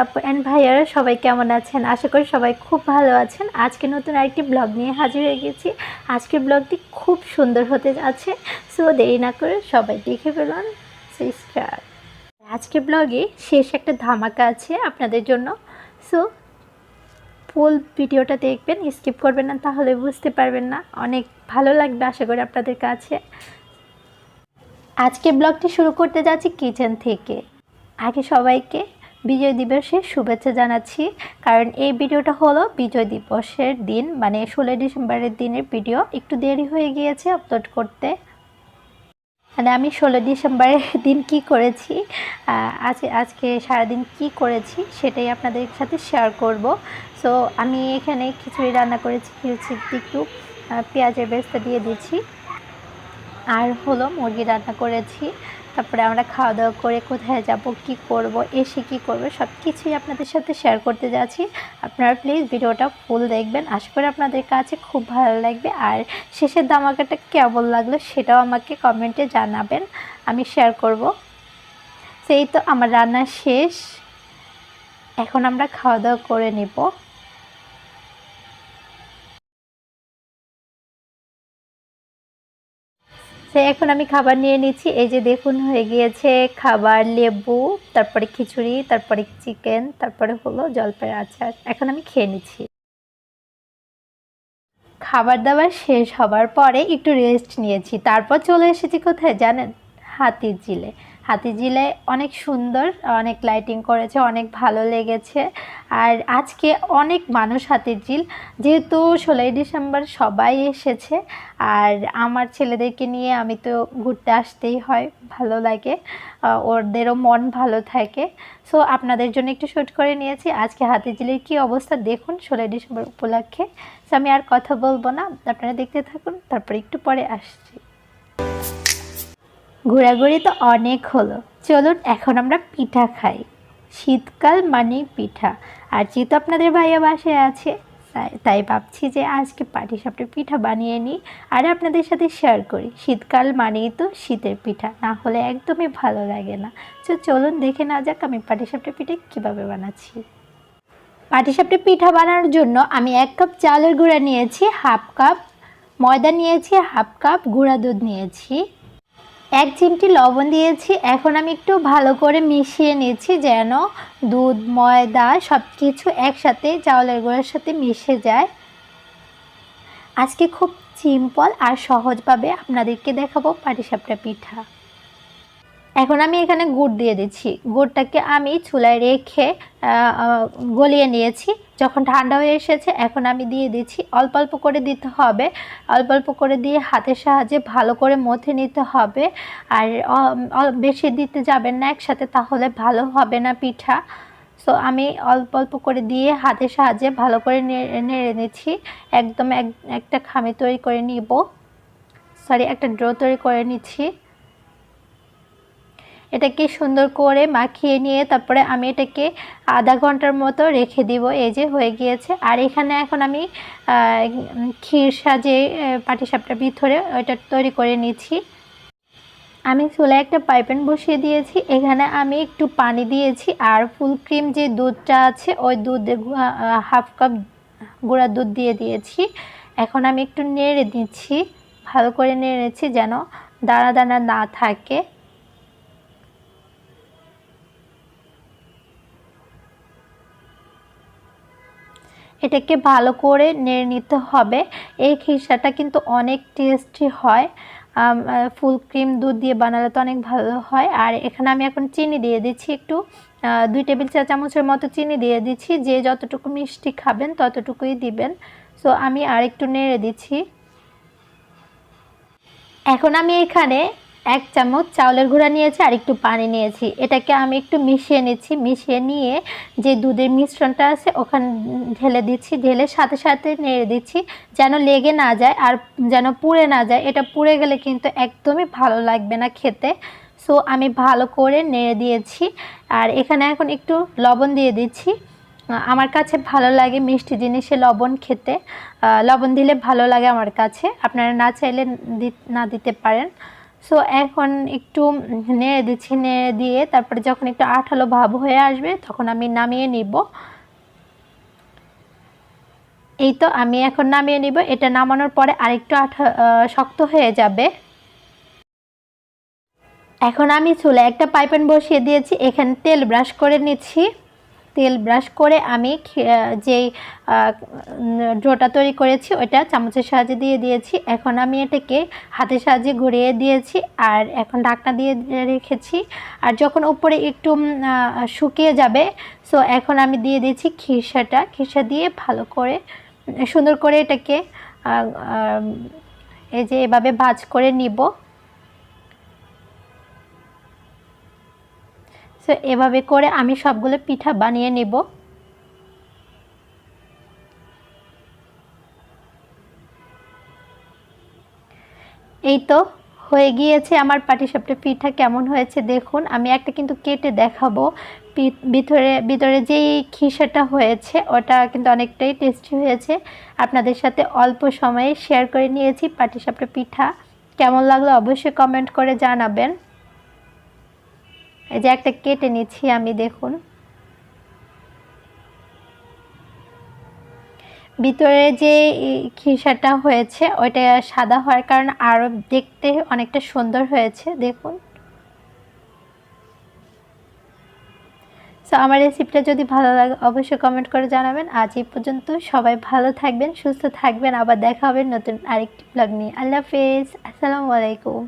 আপু এন্ড ভাইয়ারা সবাই কেমন আছেন? আশা করি সবাই খুব ভালো আছেন। আজকে নতুন আরেকটি ব্লগ নিয়ে হাজির হয়ে গেছি। আজকের ব্লগটি খুব সুন্দর হতে যাচ্ছে। সো দেরি না করে সবাই দেখে ফেলুন। স্টার্ট। আজকের ব্লগে শেষ একটা ধামাকা আছে আপনাদের জন্য। সো ফুল ভিডিওটা দেখবেন, স্কিপ করবেন না, তাহলে বুঝতে পারবেন না। অনেক ভালো লাগবে আশা করি আপনাদের কাছে। আজকের ব্লগটি শুরু করতে যাচ্ছি কিচেন থেকে। আগে সবাইকে বিজয় দিবসের শুভেচ্ছা জানাচ্ছি, কারণ এই ভিডিওটা হলো বিজয় দিবসের দিন, মানে 16 ডিসেম্বরের দিনের ভিডিও। একটু দেরি হয়ে গিয়েছে আপলোড করতে। মানে আমি 16 ডিসেম্বরের দিন কি করেছি, আজকে সারাদিন কি করেছি সেটাই আপনাদের সাথে শেয়ার করব। সো আমি এখানে খিচুড়ি রান্না করেছি, খিচুড়িতে একটু পেঁয়াজের বেরেস্তা দিয়ে দিচ্ছি, আর হলো মুরগি রান্না করেছি। তারপরে আমরা খাওয়া দাওয়া করে কোথায় যাব, কি করব, এসে কি করব, সব কিছুই আপনাদের সাথে শেয়ার করতে যাচ্ছি। আপনারা প্লিজ ভিডিওটা ফুল দেখবেন, আশা করি আপনাদের কাছে খুব ভালো লাগবে। আর শেষের ধামাকাটা কেমন লাগলো সেটাও আমাকে কমেন্টে জানাবেন, আমি শেয়ার করব। সেই তো আমার রান্না শেষ, এখন আমরা খাওয়া দাওয়া করে নেব। এখন আমি খাবার নিয়ে নিচ্ছি। এই যে দেখুন হয়ে গিয়েছে খাবার, লেবু, তারপরে খিচুড়ি, তারপরে চিকেন, তারপরে হলো জলপাইয়ের আচার। এখন আমি খেয়ে নিচ্ছি। খাবার দাবার শেষ হবার পরে একটু রেস্ট নিয়েছি, তারপর চলে এসেছি কোথায় জানেন? হাতিরঝিলে। হাতিরঝিলে অনেক সুন্দর, অনেক লাইটিং করেছে, অনেক ভালো লেগেছে। আর আজকে অনেক মানুষ হাতিরঝিল, যেহেতু 16 ডিসেম্বর সবাই এসেছে। আর আমার ছেলেদেরকে নিয়ে আমি তো ঘুরতে আসতেই হয়, ভালো লাগে, ওদেরও মন ভালো থাকে। সো আপনাদের জন্য একটু শ্যুট করে নিয়েছি। আজকে হাতিরঝিলের কী অবস্থা দেখুন 16 ডিসেম্বর উপলক্ষে। সো আমি আর কথা বলবো না, আপনারা দেখতে থাকুন, তারপরে একটু পরে আসছি। ঘোরাঘুরি তো অনেক হলো, চলুন এখন আমরা পিঠা খাই। শীতকাল মানে পিঠা। আর যেহেতু আপনাদের ভাইয়া বাসায় আছে, তাই ভাবছি যে আজকে পাটিসাপটা পিঠা বানিয়ে নিই আর আপনাদের সাথে শেয়ার করি। শীতকাল মানেই তো শীতের পিঠা, না হলে একদমই ভালো লাগে না। তো চলুন দেখে না যাক আমি পাটিসাপটা পিঠা কীভাবে বানাচ্ছি। পাটিসাপটা পিঠা বানানোর জন্য আমি 1 কাপ চালের গুঁড়া নিয়েছি, হাফ কাপ ময়দা নিয়েছি, হাফ কাপ গুঁড়া দুধ নিয়েছি, 1 চিমটি লবণ দিয়েছি। এখন আমি একটু ভালো করে মিশিয়ে নিচ্ছি, যেন দুধ ময়দা সব কিছু একসাথে চাউলের গুঁড়ার সাথে মিশে যায়। আজকে খুব সিম্পল আর সহজভাবে আপনাদেরকে দেখাবো পাটিসাপটা পিঠা। এখন আমি এখানে গুড় দিয়ে দিচ্ছি। গুড়টাকে আমি চুলায় রেখে গলিয়ে নিয়েছি। যখন ঠান্ডা হয়ে এসেছে এখন আমি দিয়ে দিচ্ছি। অল্প অল্প করে দিতে হবে, অল্প অল্প করে দিয়ে হাতের সাহায্যে ভালো করে মথে নিতে হবে। আর বেশি দিতে যাবেন না একসাথে, তাহলে ভালো হবে না পিঠা। সো আমি অল্প অল্প করে দিয়ে হাতের সাহায্যে ভালো করে নেড়ে নিচ্ছি। একদম একটা খামি তৈরি করে নিব, একটা ডো তৈরি করে নিচ্ছি। এটাকে সুন্দর করে মাখিয়ে নিয়ে তারপরে আমি এটাকে আধা ঘন্টার মতো রেখে দিব। এই যে হয়ে গিয়েছে। আর এখানে এখন আমি ক্ষীর সাজে পাটিসাপটার ভিতরে ওইটা তৈরি করে নিচ্ছি। আমি চুলায় একটা পাইপ্যান বসিয়ে দিয়েছি, এখানে আমি একটু পানি দিয়েছি আর ফুল ক্রিম যে দুধটা আছে ওই দুধে হাফ কাপ গুঁড়া দুধ দিয়ে দিয়েছি। এখন আমি একটু নেড়ে দিচ্ছি, ভালো করে নেড়ে নিচ্ছি যেন দানা দানা না থাকে। এটাকে ভালো করে নেড়ে নিতে হবে। এই খিরসাটা কিন্তু অনেক টেস্টি হয়, ফুল ক্রিম দুধ দিয়ে বানালে তো অনেক ভালো হয়। আর এখানে আমি এখন চিনি দিয়ে দিচ্ছি, একটু 2 টেবিল চা চামচের মতো চিনি দিয়ে দিচ্ছি। যে যতটুকু মিষ্টি খাবেন ততটুকুই দিবেন। সো আমি আর একটু নেড়ে দিচ্ছি। এখন আমি এখানে 1 চামচ চাউলের গুঁড়া নিয়েছি আর একটু পানি নিয়েছি। এটাকে আমি একটু মিশিয়ে নিচ্ছি। মিশিয়ে নিয়ে যে দুধের মিশ্রণটা আছে ওখানে ঢেলে দিচ্ছি। ঢেলে সাথে সাথে নেড়ে দিচ্ছি যেন লেগে না যায় আর যেন পুড়ে না যায়। এটা পুড়ে গেলে কিন্তু একদমই ভালো লাগবে না খেতে। সো আমি ভালো করে নেড়ে দিয়েছি। আর এখানে এখন একটু লবণ দিয়ে দিচ্ছি। আমার কাছে ভালো লাগে মিষ্টি জিনিসে লবণ খেতে, লবণ দিলে ভালো লাগে আমার কাছে। আপনারা না চাইলে না দিতে পারেন। সো এখন একটু নেড়ে দিচ্ছি, নেড়ে দিয়ে তারপরে যখন একটু আঠালো ভাব হয়ে আসবে তখন আমি নামিয়ে নিব। এই তো আমি এখন নামিয়ে নিব। এটা নামানোর পরে আরেকটু শক্ত হয়ে যাবে। এখন আমি চুলে একটা পাইপ্যান বসিয়ে দিয়েছি, এখানে তেল ব্রাশ করে নিচ্ছি। তেল ব্রাশ করে আমি যেই ডোটা তৈরি করেছি ওটা চামচের সাহায্যে দিয়ে দিয়েছি। এখন আমি এটাকে হাতের সাহায্যে ঘুরিয়ে দিয়েছি আর এখন ঢাকনা দিয়ে রেখেছি। আর যখন উপরে একটু শুকিয়ে যাবে, সো এখন আমি দিয়ে দিচ্ছি খিরসা দিয়ে ভালো করে সুন্দর করে এটাকে এই যে এভাবে ভাজ করে নিব। সো এভাবে করে আমি সবগুলো পিঠা বানিয়ে নিব। এই তো হয়ে গিয়েছে আমার পাটিসাপটা পিঠা। কেমন হয়েছে দেখুন, আমি একটা কিন্তু কেটে দেখাবো। ভিতরে যেই খিসাটা হয়েছে ওটা কিন্তু অনেকটাই টেস্টি হয়েছে। আপনাদের সাথে অল্প সময়ে শেয়ার করে নিয়েছি পাটিসাপটা পিঠা। কেমন লাগলো অবশ্যই কমেন্ট করে জানাবেন। এই যে একটা কেটে নিচ্ছি আমি, দেখুন ভিতরে যে খিসাটা হয়েছে ওইটা সাদা হওয়ার কারণে আরও দেখতে অনেকটা সুন্দর হয়েছে দেখুন। সো আমার রেসিপিটা যদি ভালো লাগে অবশ্যই কমেন্ট করে জানাবেন। আজ এই পর্যন্ত, সবাই ভালো থাকবেন, সুস্থ থাকবেন। আবার দেখা হবে নতুন আরেকটি ব্লগ নিয়ে। আল্লাহ হাফেজ, আসসালামু আলাইকুম।